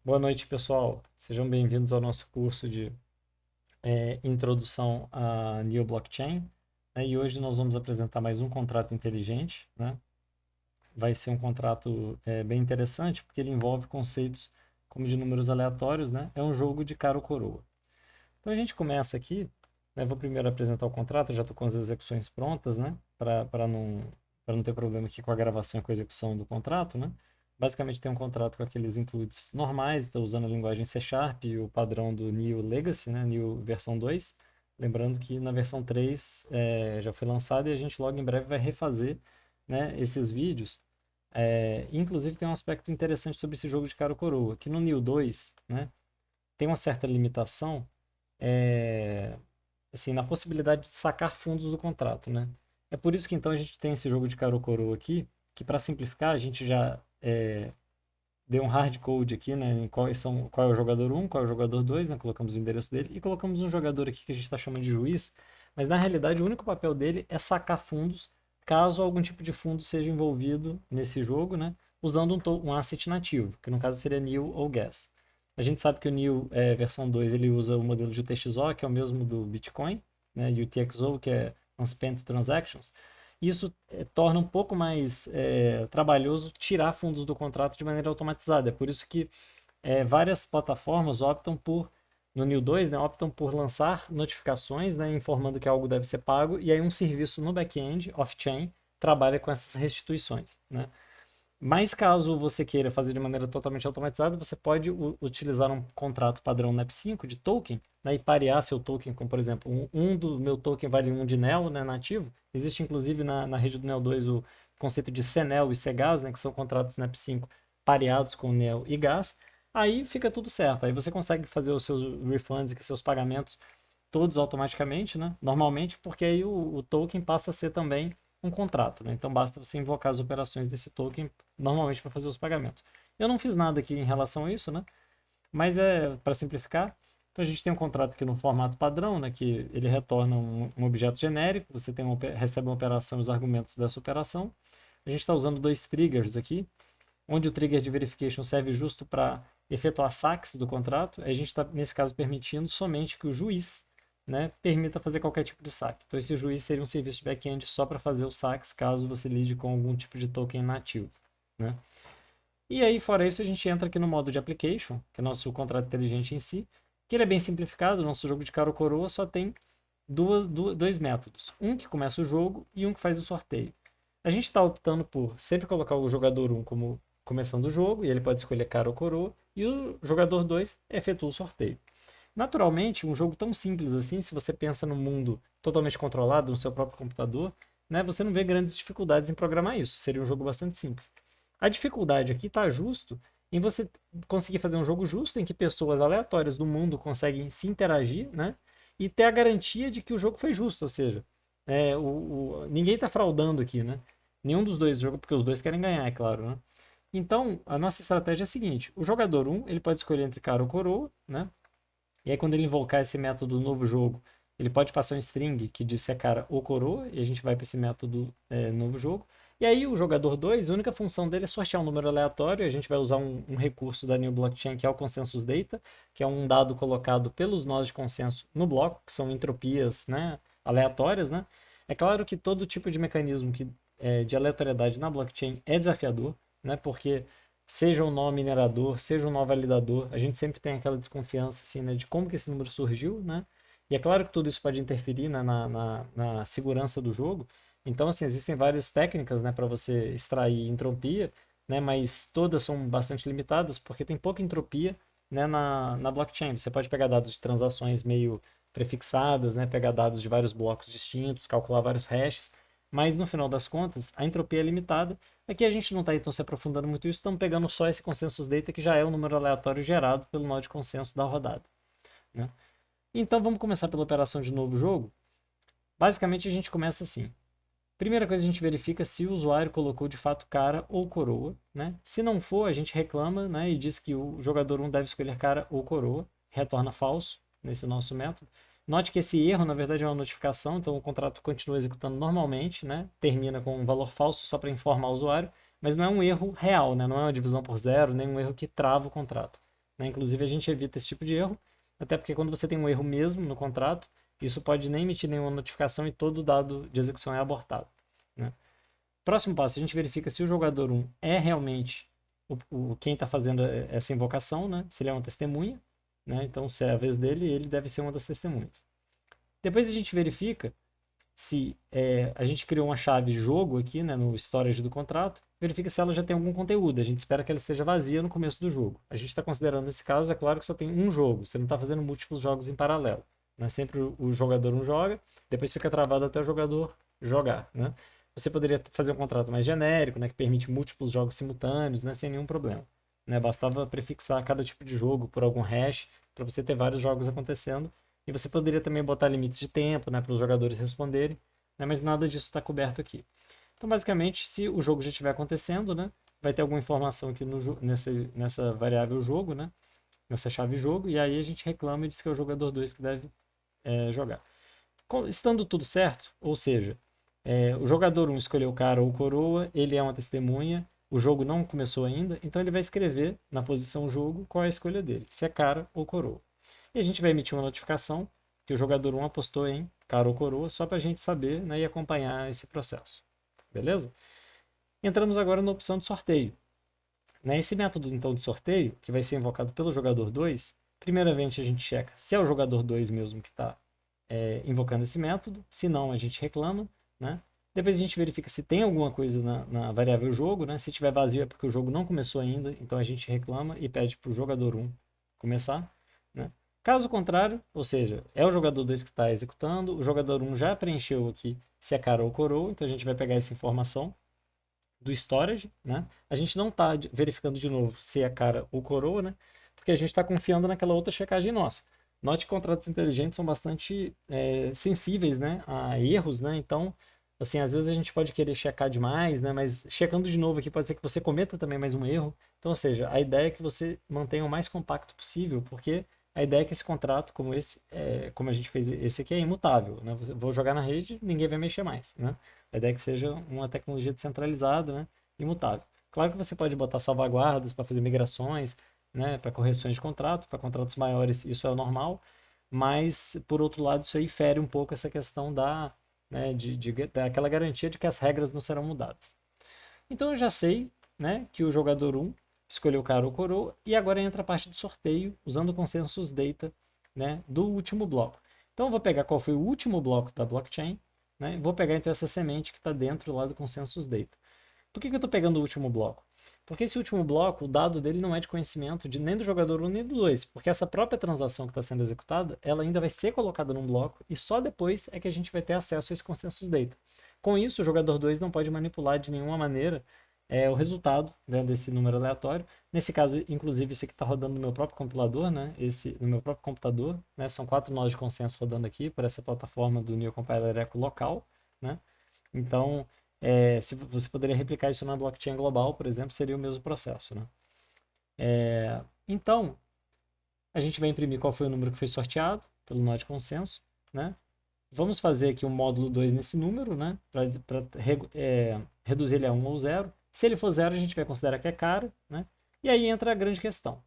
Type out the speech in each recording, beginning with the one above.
Boa noite, pessoal. Sejam bem-vindos ao nosso curso de Introdução à Neo Blockchain, né? E hoje nós vamos apresentar mais um contrato inteligente, né? Vai ser um contrato bem interessante porque ele envolve conceitos como de números aleatórios, né? É um jogo de cara ou coroa. Então a gente começa aqui, né? Vou primeiro apresentar o contrato, já estou com as execuções prontas, né? Para não ter problema aqui com a gravação e com a execução do contrato, né? Basicamente tem um contrato com aqueles includes normais, estou usando a linguagem C Sharp e o padrão do Neo Legacy, né? Neo versão 2. Lembrando que na versão 3 já foi lançada e a gente logo em breve vai refazer, né, esses vídeos. Inclusive tem um aspecto interessante sobre esse jogo de cara ou coroa, que no Neo 2, né, tem uma certa limitação é, assim, na possibilidade de sacar fundos do contrato, né? É por isso que então a gente tem esse jogo de cara ou coroa aqui, que para simplificar a gente já deu um hard code aqui, né? Em qual é o jogador um, qual é o jogador 2, né? Colocamos o endereço dele e colocamos um jogador aqui que a gente está chamando de juiz, mas na realidade o único papel dele é sacar fundos caso algum tipo de fundo seja envolvido nesse jogo, né? Usando um asset nativo, que no caso seria NEO ou Gas. A gente sabe que o NEO versão 2 ele usa o modelo de UTXO, que é o mesmo do Bitcoin, né? E o TXO, que é Unspent Transactions. Isso torna um pouco mais trabalhoso tirar fundos do contrato de maneira automatizada. É por isso que várias plataformas optam por, no Neo 2, né, optam por lançar notificações, né, informando que algo deve ser pago, e aí um serviço no back-end, off-chain, trabalha com essas restituições. Né? Mas caso você queira fazer de maneira totalmente automatizada, você pode utilizar um contrato padrão NEP5 de token, né, e parear seu token com, por exemplo, um do meu token vale um de NEO, né, nativo. Existe inclusive na rede do NEO 2 o conceito de CNEL e CGAS, né, que são contratos NEP5 pareados com NEO e GAS. Aí fica tudo certo. Aí você consegue fazer os seus refunds e seus pagamentos todos automaticamente, né? Normalmente, porque aí o token passa a ser também um contrato, né? Então basta você invocar as operações desse token normalmente para fazer os pagamentos. Eu não fiz nada aqui em relação a isso, né? Mas é para simplificar. Então a gente tem um contrato aqui no formato padrão, né? Que ele retorna um objeto genérico. Você tem recebe uma operação e os argumentos dessa operação. A gente está usando dois triggers aqui, onde o trigger de verification serve justo para efetuar saques do contrato. A gente está, nesse caso, permitindo somente que o juiz, né, permita fazer qualquer tipo de saque. Então, esse juiz seria um serviço de back-end só para fazer os saques, caso você lide com algum tipo de token nativo. Né? E aí, fora isso, a gente entra aqui no modo de application, que é o nosso contrato inteligente em si, que ele é bem simplificado. O nosso jogo de cara ou coroa só tem dois métodos. Um que começa o jogo e um que faz o sorteio. A gente está optando por sempre colocar o jogador um como começando o jogo, e ele pode escolher cara ou coroa, e o jogador 2 efetua o sorteio. Naturalmente, um jogo tão simples assim, se você pensa no mundo totalmente controlado, no seu próprio computador, né, você não vê grandes dificuldades em programar isso. Seria um jogo bastante simples. A dificuldade aqui está justo em você conseguir fazer um jogo justo em que pessoas aleatórias do mundo conseguem se interagir, né? E ter a garantia de que o jogo foi justo, ou seja, ninguém está fraudando aqui, né? Nenhum dos dois jogos, porque os dois querem ganhar, é claro, né? Então, a nossa estratégia é a seguinte: o jogador um ele pode escolher entre cara ou coroa, né? E aí, quando ele invocar esse método novo jogo, ele pode passar um string que diz se é cara ou coroa, e a gente vai para esse método novo jogo. E aí, o jogador 2 a única função dele é sortear um número aleatório. A gente vai usar um recurso da New Blockchain, que é o Consensus Data, que é um dado colocado pelos nós de consenso no bloco, que são entropias, né, aleatórias. Né? É claro que todo tipo de mecanismo de aleatoriedade na blockchain é desafiador, né, porque seja um nó minerador, seja um nó validador, a gente sempre tem aquela desconfiança assim, né, de como que esse número surgiu, né? E é claro que tudo isso pode interferir, né, na segurança do jogo. Então, assim, existem várias técnicas, né, para você extrair entropia, né, mas todas são bastante limitadas porque tem pouca entropia, né, na blockchain. Você pode pegar dados de transações meio prefixadas, né, pegar dados de vários blocos distintos, calcular vários hashes, mas no final das contas, a entropia é limitada. Aqui a gente não está então se aprofundando muito isso, estamos pegando só esse consensus data que já é o número aleatório gerado pelo nó de consenso da rodada. Né? Então vamos começar pela operação de novo jogo. Basicamente a gente começa assim. Primeira coisa a gente verifica se o usuário colocou de fato cara ou coroa. Né? Se não for, a gente reclama, né, e diz que o jogador 1 deve escolher cara ou coroa. Retorna falso nesse nosso método. Note que esse erro, na verdade, é uma notificação, então o contrato continua executando normalmente, né? Termina com um valor falso só para informar o usuário, mas não é um erro real, né? Não é uma divisão por zero, nem um erro que trava o contrato. né? Inclusive, a gente evita esse tipo de erro, até porque quando você tem um erro mesmo no contrato, isso pode nem emitir nenhuma notificação e todo o dado de execução é abortado, né? Próximo passo, a gente verifica se o jogador 1 é realmente quem está fazendo essa invocação, né? Se ele é uma testemunha, né? Então, se é a vez dele, ele deve ser uma das testemunhas. Depois a gente verifica se a gente criou uma chave jogo aqui, né, no storage do contrato, verifica se ela já tem algum conteúdo. A gente espera que ela esteja vazia no começo do jogo. A gente está considerando nesse caso, é claro que só tem um jogo, você não está fazendo múltiplos jogos em paralelo, né? Sempre o jogador um joga, depois fica travado até o jogador jogar, né? Você poderia fazer um contrato mais genérico, né, que permite múltiplos jogos simultâneos, né, sem nenhum problema, né? Bastava prefixar cada tipo de jogo por algum hash para você ter vários jogos acontecendo. E você poderia também botar limites de tempo, né, para os jogadores responderem, né, mas nada disso está coberto aqui. Então, basicamente, se o jogo já estiver acontecendo, né, vai ter alguma informação aqui nessa variável jogo, né, nessa chave jogo, e aí a gente reclama e diz que é o jogador 2 que deve jogar. Estando tudo certo, ou seja, o jogador 1 escolheu cara ou coroa, ele é uma testemunha, o jogo não começou ainda, então ele vai escrever na posição jogo qual é a escolha dele, se é cara ou coroa. E a gente vai emitir uma notificação que o jogador 1 apostou em cara ou coroa, só para a gente saber, né, e acompanhar esse processo. Beleza? Entramos agora na opção de sorteio. Esse método então de sorteio, que vai ser invocado pelo jogador 2, primeiramente a gente checa se é o jogador 2 mesmo que está invocando esse método, se não a gente reclama, né? Depois a gente verifica se tem alguma coisa na variável jogo, né? Se tiver vazio é porque o jogo não começou ainda, então a gente reclama e pede para o jogador 1 começar, né? Caso contrário, ou seja, é o jogador 2 que está executando, o jogador 1 já preencheu aqui se é cara ou coroa, então a gente vai pegar essa informação do storage, né? A gente não está verificando de novo se é cara ou coroa, né? Porque a gente está confiando naquela outra checagem nossa. Note que contratos inteligentes são bastante sensíveis, né, a erros, né? Então, assim, às vezes a gente pode querer checar demais, né? Mas checando de novo aqui pode ser que você cometa também mais um erro. Então, ou seja, a ideia é que você mantenha o mais compacto possível, porque a ideia é que esse contrato, como esse, como a gente fez esse aqui, é imutável, né? Vou jogar na rede, ninguém vai mexer mais, né? A ideia é que seja uma tecnologia descentralizada, né? Imutável. Claro que você pode botar salvaguardas para fazer migrações, né? Para correções de contrato, para contratos maiores isso é o normal, mas por outro lado isso aí fere um pouco essa questão né, daquela garantia de que as regras não serão mudadas. Então eu já sei, né, que o jogador 1 escolheu cara ou coroa e agora entra a parte do sorteio usando o consensus data, né, do último bloco. Então eu vou pegar qual foi o último bloco da blockchain, né, vou pegar então essa semente que está dentro lá do consensus data. Por que eu estou pegando o último bloco? Porque esse último bloco, o dado dele não é de conhecimento nem do jogador 1 nem do 2, porque essa própria transação que está sendo executada, ela ainda vai ser colocada num bloco e só depois é que a gente vai ter acesso a esse consensus data. Com isso, o jogador 2 não pode manipular de nenhuma maneira o resultado, né, desse número aleatório. Nesse caso, inclusive, isso aqui está rodando no meu próprio compilador, né, no meu próprio computador. Né, são 4 nós de consenso rodando aqui por essa plataforma do NeoCompiler Eco local. Né. Então, se você poderia replicar isso na blockchain global, por exemplo, seria o mesmo processo. Né. Então, a gente vai imprimir qual foi o número que foi sorteado pelo nó de consenso. Né. Vamos fazer aqui um módulo 2 nesse número, né? Para reduzir ele a 1 ou 0. Se ele for 0, a gente vai considerar que é cara, né? E aí entra a grande questão.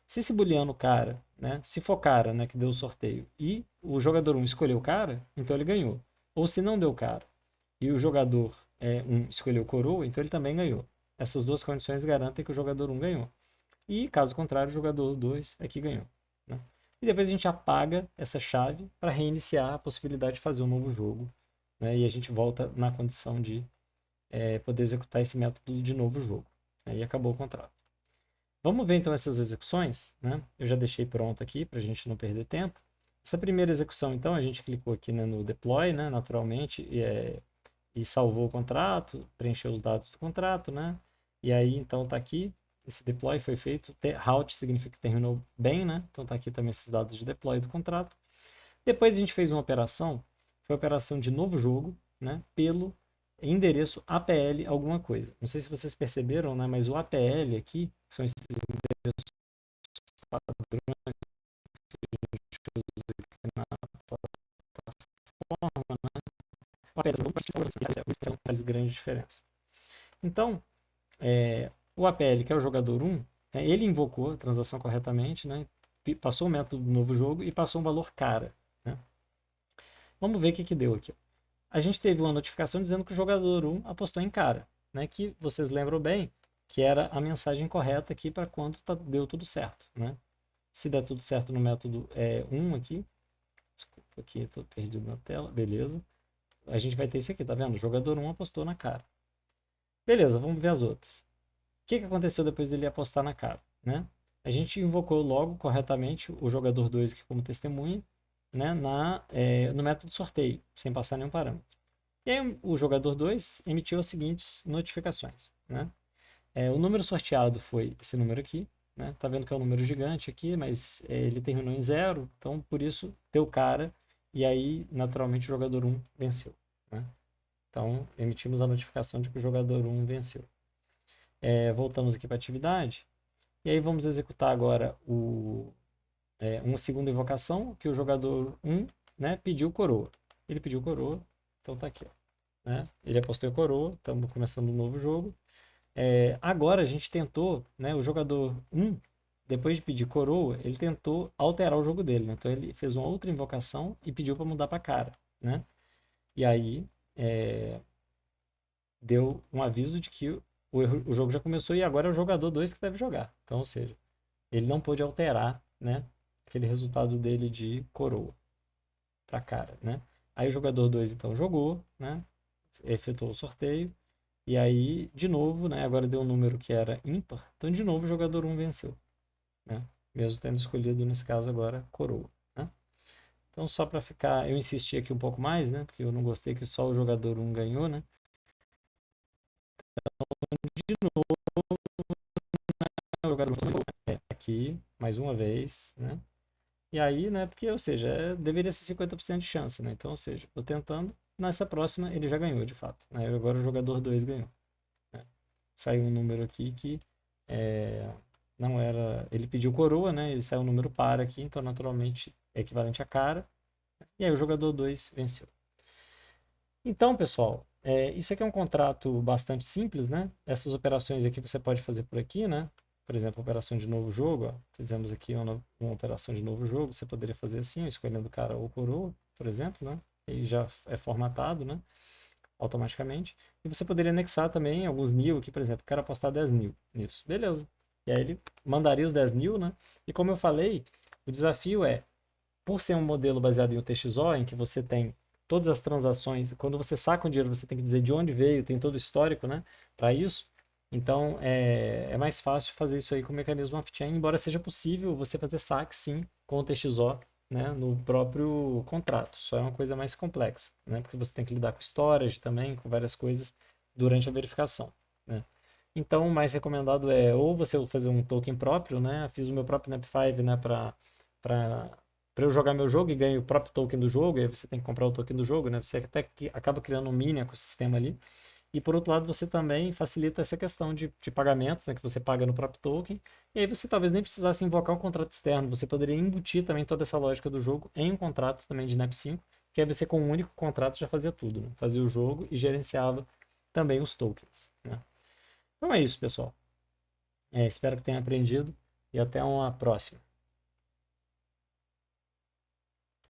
Se esse booleano cara, né? Se for cara, né? Que deu o sorteio, e o jogador 1 escolheu cara, então ele ganhou. Ou se não deu cara, e o jogador 1 escolheu coroa, então ele também ganhou. Essas duas condições garantem que o jogador 1 ganhou. E, caso contrário, o jogador 2 é que ganhou. Né? E depois a gente apaga essa chave para reiniciar a possibilidade de fazer um novo jogo. Né? E a gente volta na condição de poder executar esse método de novo jogo. Né? E acabou o contrato. Vamos ver então essas execuções. Né? Eu já deixei pronto aqui para a gente não perder tempo. Essa primeira execução, então, a gente clicou aqui, né, no deploy, né, naturalmente, e salvou o contrato, preencheu os dados do contrato, né? E aí, então, está aqui, esse deploy foi feito, route significa que terminou bem, né? Então está aqui também esses dados de deploy do contrato. Depois a gente fez uma operação, foi a operação de novo jogo, né? Pelo endereço APL alguma coisa. Não sei se vocês perceberam, né? Mas o APL aqui, são esses endereços padrões que eu usei aqui na plataforma, né? O APL não faz grande diferença. Então, o APL, que é o jogador 1, Ele invocou a transação corretamente, né? Passou o método do novo jogo e passou um valor cara, né? Vamos ver o que que deu aqui. A gente teve uma notificação dizendo que o jogador 1 apostou em cara, né? Que vocês lembram bem que era a mensagem correta aqui para quando deu tudo certo, né? Se der tudo certo no método 1 aqui, desculpa aqui, estou perdido na tela, beleza. A gente vai ter isso aqui, tá vendo? O jogador 1 apostou na cara. Beleza, vamos ver as outras. O que que aconteceu depois dele apostar na cara, né? A gente invocou logo corretamente o jogador 2 aqui como testemunha, né, no método sorteio, sem passar nenhum parâmetro. E aí o jogador 2 emitiu as seguintes notificações, né? O número sorteado foi esse número aqui, né? Tá vendo que é um número gigante aqui, mas ele terminou em 0, então por isso deu cara, e aí naturalmente o jogador 1 venceu, né? Então emitimos a notificação de que o jogador 1 venceu. Voltamos aqui para a atividade, e aí vamos executar agora uma segunda invocação, que o jogador 1, né, pediu coroa. Ele pediu coroa, então tá aqui, ó, né? Ele apostou em coroa, estamos começando um novo jogo. Agora a gente tentou, né, o jogador 1, depois de pedir coroa, ele tentou alterar o jogo dele, né? Então ele fez uma outra invocação e pediu para mudar para cara, né? E aí deu um aviso de que o jogo já começou e agora é o jogador 2 que deve jogar. Então, ou seja, ele não pôde alterar, né, aquele resultado dele de coroa para cara, né? Aí o jogador 2 então jogou, né? Efetuou o sorteio. E aí, de novo, né? Agora deu um número que era ímpar. Então, de novo, o jogador 1 venceu, né? Mesmo tendo escolhido, nesse caso, agora coroa, né? Então, só para ficar... Eu insisti aqui um pouco mais, né? Porque eu não gostei que só o jogador 1 ganhou, né? De novo, o jogador 1 ganhou. Aqui, mais uma vez, né? E aí, né? Porque, ou seja, deveria ser 50% de chance, né? Então, ou seja, vou tentando. Nessa próxima, ele já ganhou, de fato, né? Agora o jogador 2 ganhou, né? Saiu um número aqui que não era. Ele pediu coroa, né? Ele saiu um número par aqui, então naturalmente é equivalente a cara. E aí o jogador 2 venceu. Então, pessoal, isso aqui é um contrato bastante simples, né? Essas operações aqui você pode fazer por aqui, né? Por exemplo, operação de novo jogo, ó. Fizemos aqui uma operação de novo jogo, você poderia fazer assim, ó, escolhendo cara ou coroa, por exemplo, né? E já é formatado, né? Automaticamente. E você poderia anexar também alguns new aqui, por exemplo, quero apostar 10 new nisso. Beleza. E aí ele mandaria os 10 new, né? E como eu falei, o desafio por ser um modelo baseado em UTXO, em que você tem todas as transações, quando você saca um dinheiro, você tem que dizer de onde veio, tem todo o histórico, né? Para isso. Então, é mais fácil fazer isso aí com o mecanismo off-chain, embora seja possível você fazer saque, sim, com o TXO, né, no próprio contrato. Só é uma coisa mais complexa, né, porque você tem que lidar com storage também, com várias coisas durante a verificação, né. Então, o mais recomendado é ou você fazer um token próprio, né, fiz o meu próprio NAP5, né, para eu jogar meu jogo e ganho o próprio token do jogo, e aí você tem que comprar o token do jogo, né, você até acaba criando um mini ecossistema ali. E por outro lado, você também facilita essa questão de pagamentos, né, que você paga no próprio token. E aí você talvez nem precisasse invocar um contrato externo. Você poderia embutir também toda essa lógica do jogo em um contrato também de NAP5, que aí você com um único contrato já fazia tudo, né? Fazia o jogo e gerenciava também os tokens, né? Então é isso, pessoal. Espero que tenha aprendido e até uma próxima.